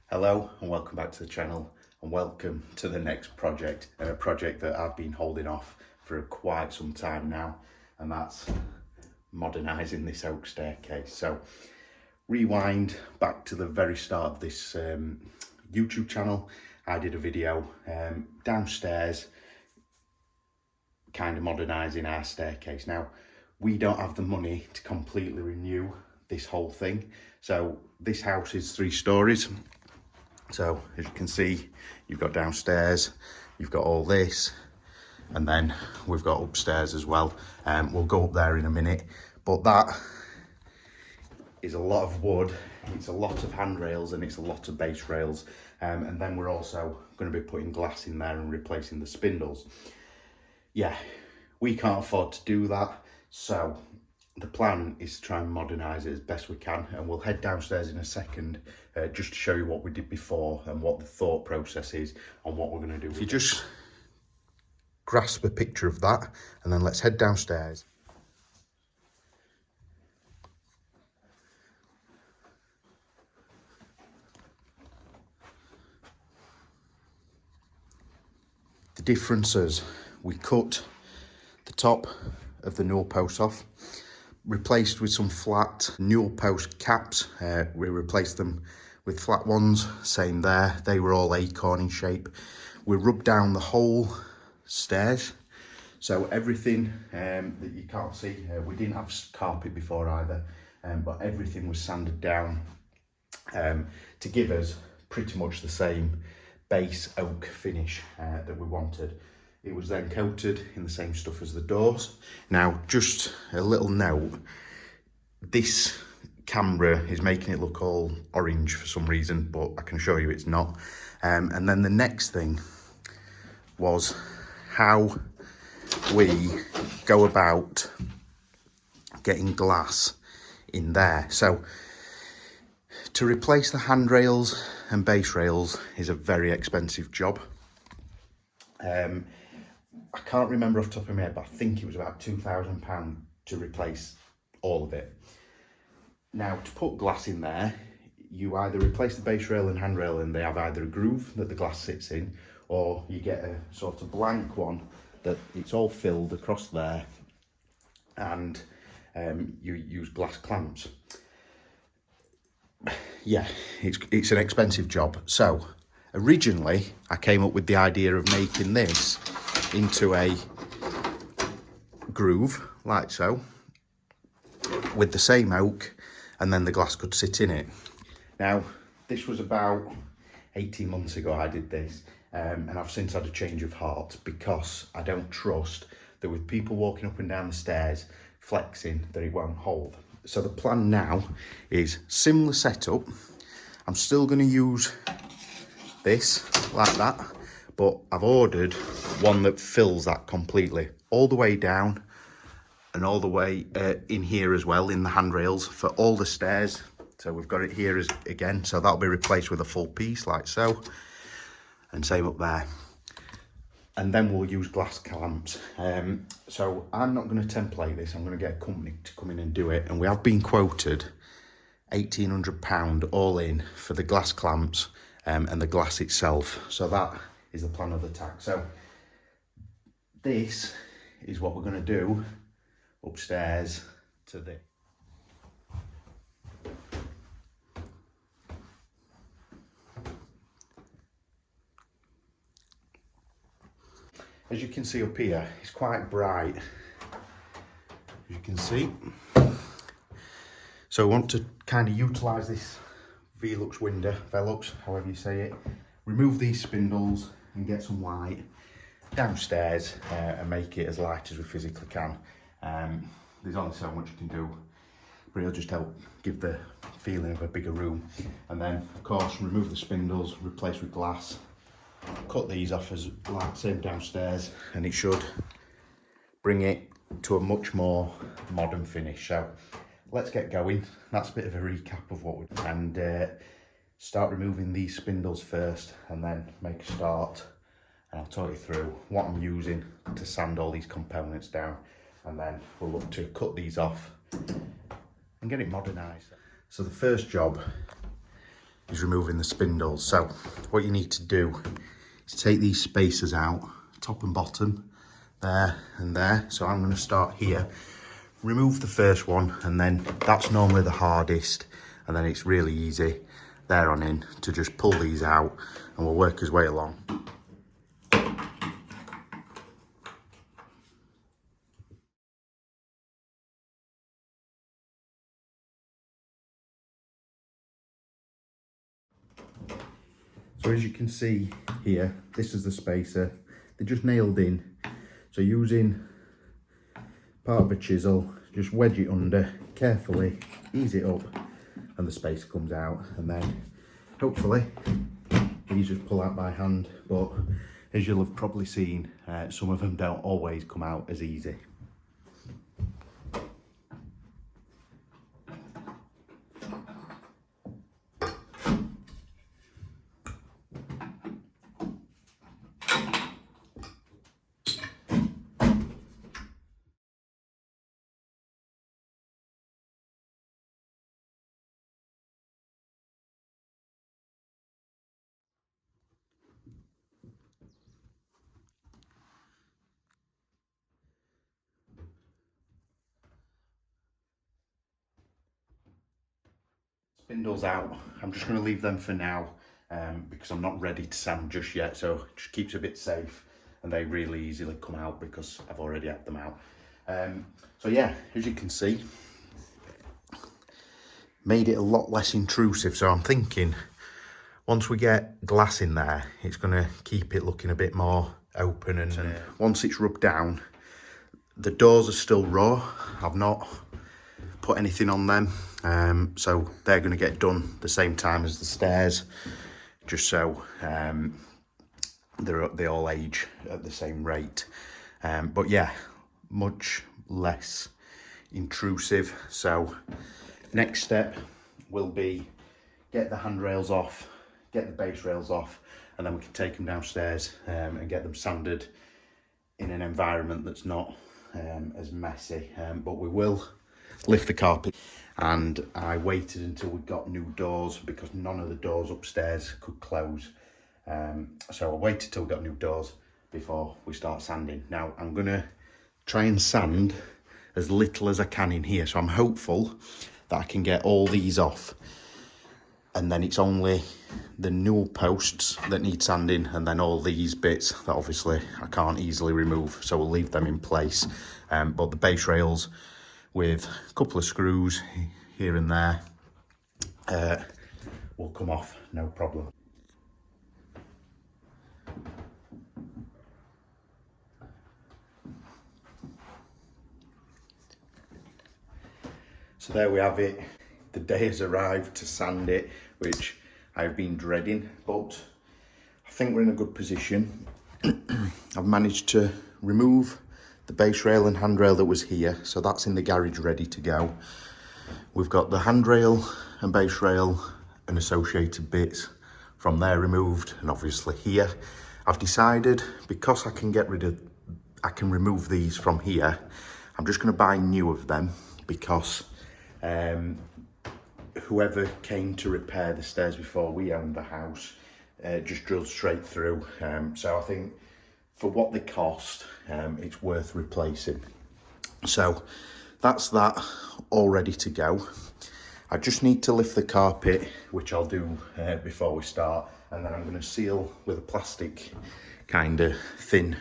Hello and welcome back to the channel, and welcome to the next project, and a project that I've been holding off for quite some time now, and that's modernising this oak staircase. So rewind back to the very start of this YouTube channel. I did a video downstairs kind of modernising our staircase. Now we don't have the money to completely renew this whole thing, so this house is 3 stories. So as you can see, you've got downstairs, you've got all this, and then we've got upstairs as well. We'll go up there in a minute, but that is a lot of wood, it's a lot of handrails, and it's a lot of base rails. And then we're also going to be putting glass in there and replacing the spindles. Yeah, we can't afford to do that, so the plan is to try and modernise it as best we can, and we'll head downstairs in a second just to show you what we did before and what the thought process is on what we're going to do. If you just grasp a picture of that, and then let's head downstairs. The differences: we cut the top of the newel post off, replaced with some flat newel post caps. We replaced them with flat ones, same there. They were all acorn in shape. We rubbed down the whole stairs, so everything that you can't see, we didn't have carpet before either, but everything was sanded down to give us pretty much the same base oak finish that we wanted. It was then coated in the same stuff as the doors. Now, just a little note, this camera is making it look all orange for some reason, but I can assure you it's not. And then the next thing was how we go about getting glass in there. So to replace the handrails and base rails is a very expensive job. I can't remember off the top of my head, but I think it was about £2,000 to replace all of it. Now, to put glass in there, you either replace the base rail and handrail, and they have either a groove that the glass sits in, or you get a sort of blank one that it's all filled across there, and you use glass clamps. Yeah, it's an expensive job. So originally I came up with the idea of making this into a groove like so, with the same oak, and then the glass could sit in it. Now, this was about 18 months ago I did this, and I've since had a change of heart, because I don't trust that with people walking up and down the stairs flexing that it won't hold. So the plan now is similar setup. I'm still going to use this like that, but I've ordered one that fills that completely, all the way down and all the way in here as well, in the handrails for all the stairs. So we've got it here again, so that'll be replaced with a full piece like so, and same up there. And then we'll use glass clamps. So I'm not going to template this, I'm going to get a company to come in and do it, and we have been quoted £1,800 all in for the glass clamps and the glass itself. So that is the plan of attack. So this is what we're going to do upstairs to this. As you can see up here, it's quite bright, as you can see. So we want to kind of utilise this Velux, however you say it, remove these spindles and get some light downstairs and make it as light as we physically can. There's only so much you can do, but it'll just help give the feeling of a bigger room. And then, of course, remove the spindles, replace with glass, cut these off as like same downstairs, and it should bring it to a much more modern finish. So let's get going. That's a bit of a recap of what we did, and start removing these spindles first, and then make a start, and I'll talk you through what I'm using to sand all these components down, and then we'll look to cut these off and get it modernised. So the first job is removing the spindles. So what you need to do is take these spacers out, top and bottom, there and there. So I'm going to start here, remove the first one, and then that's normally the hardest, and then it's really easy there on in to just pull these out, and we'll work his way along. So as you can see here, this is the spacer. They're just nailed in. So using part of a chisel, just wedge it under carefully, ease it up, and the spacer comes out. And then hopefully these just pull out by hand. But as you'll have probably seen, some of them don't always come out as easy. Spindles out. I'm just going to leave them for now because I'm not ready to sand just yet, so it just keeps a bit safe, and they really easily come out because I've already had them out. So yeah, as you can see, made it a lot less intrusive. So I'm thinking once we get glass in there, it's going to keep it looking a bit more open, and once it's rubbed down, the doors are still raw. I've not put anything on them, so they're going to get done the same time as the stairs, just so they all age at the same rate. But yeah, much less intrusive. So next step will be get the handrails off, get the base rails off, and then we can take them downstairs and get them sanded in an environment that's not as messy. But we will lift the carpet, and I waited until we got new doors because none of the doors upstairs could close. So I waited till we got new doors before we start sanding. Now I'm gonna try and sand as little as I can in here, so I'm hopeful that I can get all these off, and then it's only the newel posts that need sanding, and then all these bits that obviously I can't easily remove, so we'll leave them in place. But the base rails with a couple of screws here and there will come off, no problem. So there we have it. The day has arrived to sand it, which I've been dreading, but I think we're in a good position. I've managed to remove the base rail and handrail that was here, so that's in the garage ready to go. We've got the handrail and base rail and associated bits from there removed, and obviously here. I've decided, because I can remove these from here, I'm just going to buy new of them, because whoever came to repair the stairs before we owned the house just drilled straight through. So I think for what they cost, it's worth replacing. So that's that all ready to go. I just need to lift the carpet, which I'll do before we start, and then I'm going to seal with a plastic kind of thin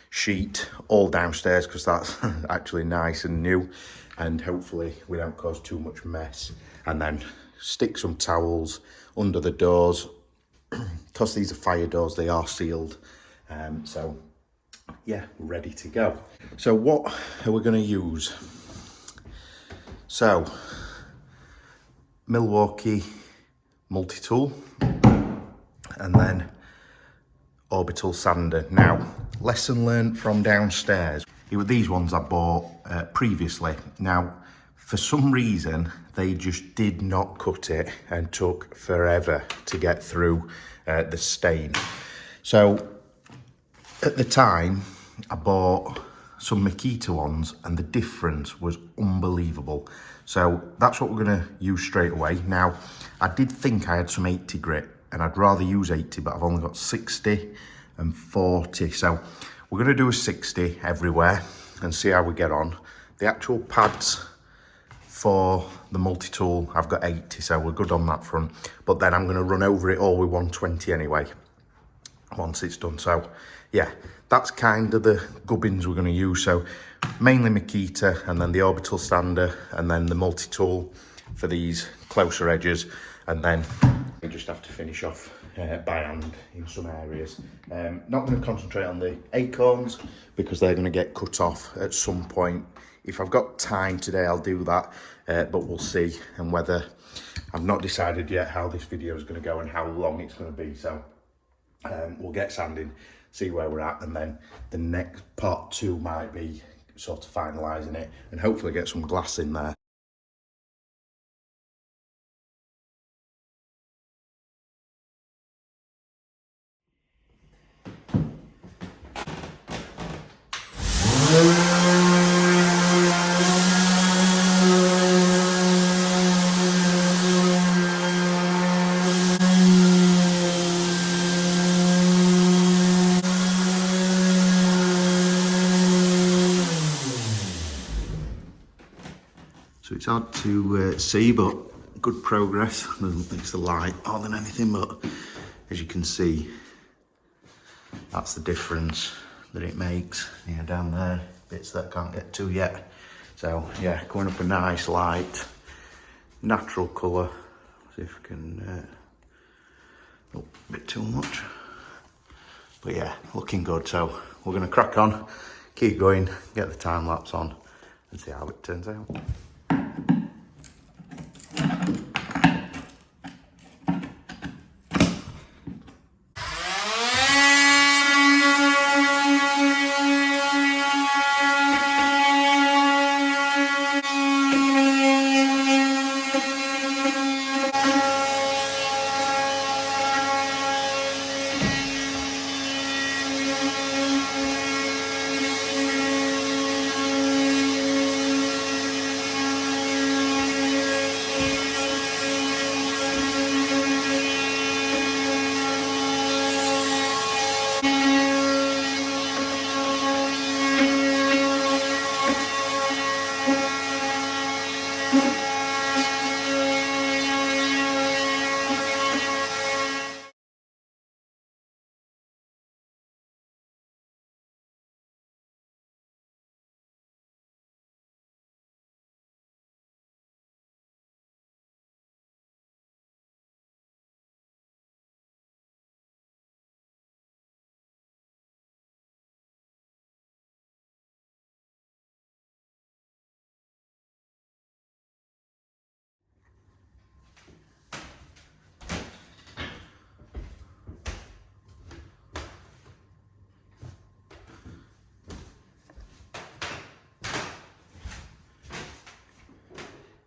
sheet all downstairs, because that's actually nice and new, and hopefully we don't cause too much mess. And then stick some towels under the doors, because these are fire doors, they are sealed. So yeah, we're ready to go. So what are we going to use? So Milwaukee multi-tool, and then orbital sander. Now, lesson learned from downstairs. It were these ones I bought previously. Now, for some reason, they just did not cut it and took forever to get through the stain. So at the time, I bought some Makita ones and the difference was unbelievable. So that's what we're gonna use straight away. Now, I did think I had some 80 grit and I'd rather use 80, but I've only got 60 and 40. So we're gonna do a 60 everywhere and see how we get on. The actual pads for the multi-tool, I've got 80, so we're good on that front. But then I'm gonna run over it all with 120 anyway, once it's done. So yeah, that's kind of the gubbins we're gonna use. So mainly Makita, and then the orbital sander, and then the multi-tool for these closer edges. And then we just have to finish off by hand in some areas. Not gonna concentrate on the acorns because they're gonna get cut off at some point. If I've got time today, I'll do that, but we'll see. And whether, I've not decided yet how this video is gonna go and how long it's gonna be. So we'll get sanding, see where we're at, and then the next part 2 might be sort of finalising it and hopefully get some glass in there. So it's hard to see, but good progress. I don't think it's the light more than anything, but as you can see, that's the difference that it makes. Yeah, down there, bits that I can't get to yet. So yeah, going up a nice light, natural colour. See if I can, oh, a bit too much. But yeah, looking good. So we're gonna crack on, keep going, get the time lapse on and see how it turns out.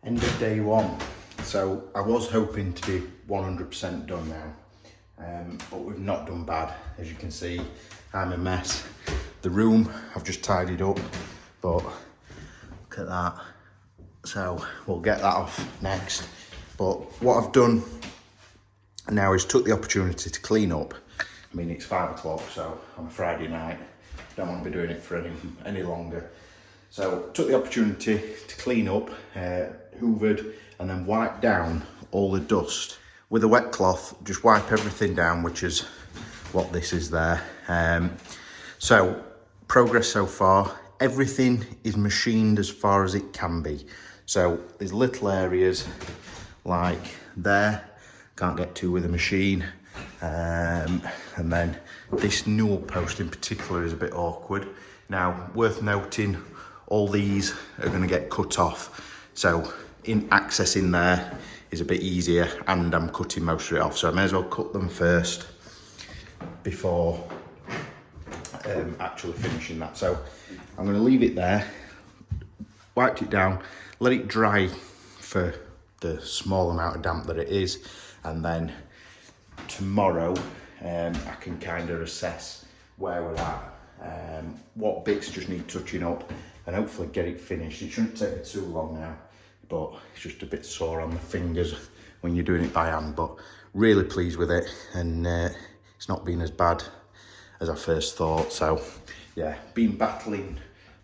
End of day 1. So I was hoping to be 100% done now, but we've not done bad. As you can see, I'm a mess. The room, I've just tidied up, but look at that. So we'll get that off next. But what I've done now is took the opportunity to clean up. I mean, it's 5 o'clock, so on a Friday night, don't want to be doing it for any longer. So took the opportunity to clean up, hoovered, and then wiped down all the dust. With a wet cloth, just wipe everything down, which is what this is there. So progress so far, everything is machined as far as it can be. So there's little areas like there, can't get to with a machine. And then this newel post in particular is a bit awkward. Now, worth noting, all these are going to get cut off. So in accessing there is a bit easier, and I'm cutting most of it off. So I may as well cut them first before actually finishing that. So I'm going to leave it there, wiped it down, let it dry for the small amount of damp that it is, and then tomorrow I can kind of assess where we're at what bits just need touching up, and hopefully get it finished. It shouldn't take me too long now, but it's just a bit sore on the fingers when you're doing it by hand, but really pleased with it, and it's not been as bad as I first thought. So yeah, been battling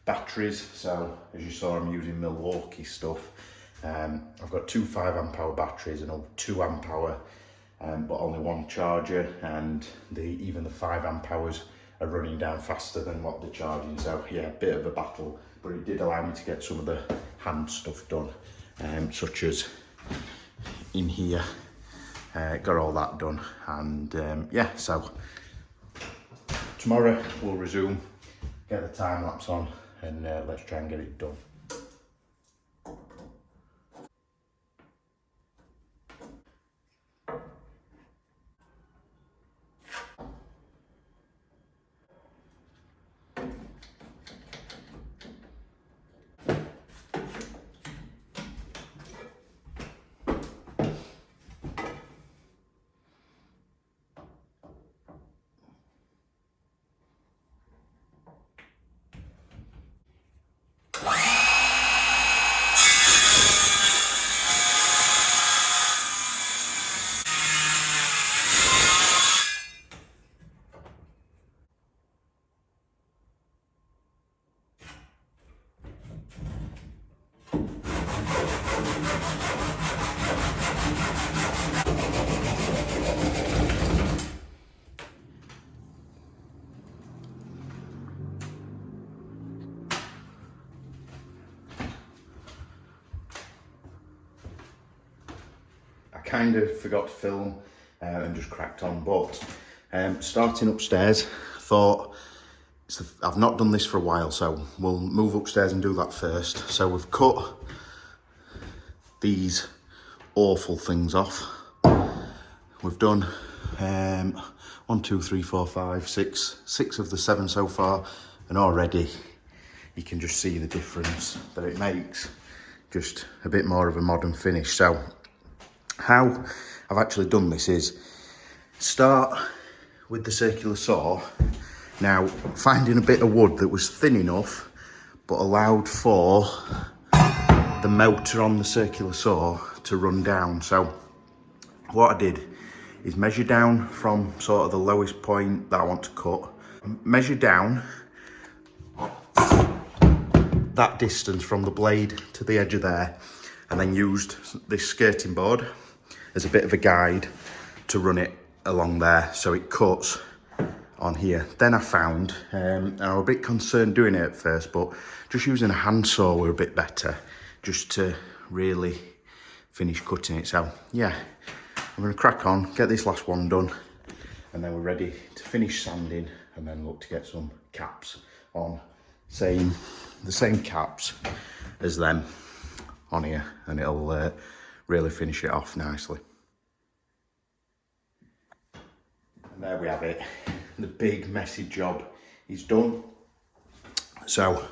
batteries. So as you saw, I'm using Milwaukee stuff. I've got two 5 amp hour batteries and a 2 amp hour, but only one charger, and even the 5 amp hours are running down faster than what they're charging. So yeah, a bit of a battle, but it did allow me to get some of the hand stuff done, such as in here. Got all that done, and yeah, so tomorrow we'll resume, get the time lapse on, and let's try and get it done. Kind of forgot to film and just cracked on, but starting upstairs, thought I've not done this for a while, so we'll move upstairs and do that first. So we've cut these awful things off. We've done 1, 2, 3, 4, 5, 6 of the 7 so far, and already you can just see the difference that it makes. Just a bit more of a modern finish. So how I've actually done this is start with the circular saw. Now, finding a bit of wood that was thin enough but allowed for the motor on the circular saw to run down. So what I did is measure down from sort of the lowest point that I want to cut, measure down that distance from the blade to the edge of there, and then used this skirting board as a bit of a guide to run it along there so it cuts on here. Then I found, and I was a bit concerned doing it at first, but just using a handsaw were a bit better, just to really finish cutting it. So yeah, I'm gonna crack on, get this last one done, and then we're ready to finish sanding, and then look to get some caps on, the same caps as them on here, and it'll really finish it off nicely. And there we have it. The big messy job is done. So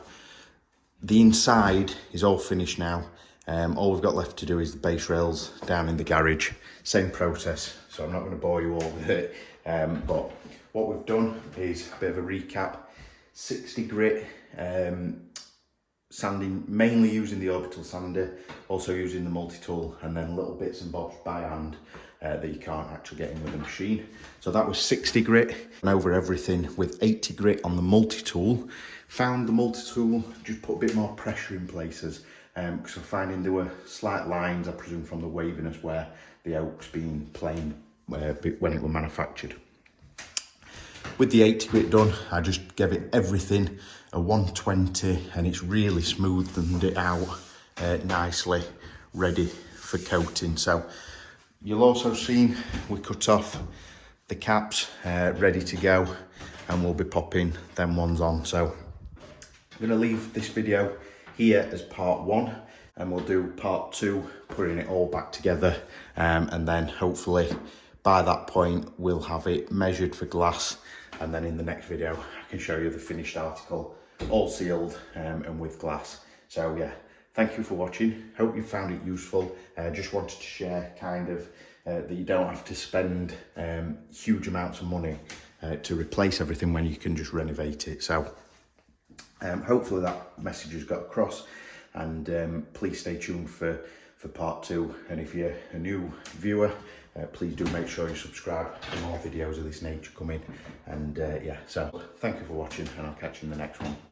the inside is all finished now. All we've got left to do is the base rails down in the garage. Same process, so I'm not going to bore you all with it. But what we've done is a bit of a recap. 60 grit sanding, mainly using the orbital sander, also using the multi-tool, and then little bits and bobs by hand that you can't actually get in with a machine. So that was 60 grit, and over everything with 80 grit on the multi-tool. Found the multi-tool, just put a bit more pressure in places, because I'm finding there were slight lines, I presume from the waviness where the oak's been plain when it was manufactured. With the 80 grit done, I just gave it everything a 120, and it's really smoothened it out nicely, ready for coating. So you'll also see we cut off the caps, ready to go, and we'll be popping them ones on. So I'm gonna leave this video here as part 1, and we'll do part 2, putting it all back together, and then hopefully by that point we'll have it measured for glass, and then in the next video I can show you the finished article, all sealed and with glass. So yeah, thank you for watching. Hope you found it useful. Just wanted to share kind of that you don't have to spend huge amounts of money to replace everything when you can just renovate it. So hopefully that message has got across, and please stay tuned for part 2. And if you're a new viewer, please do make sure you subscribe for more videos of this nature coming. And yeah, so thank you for watching, and I'll catch you in the next one.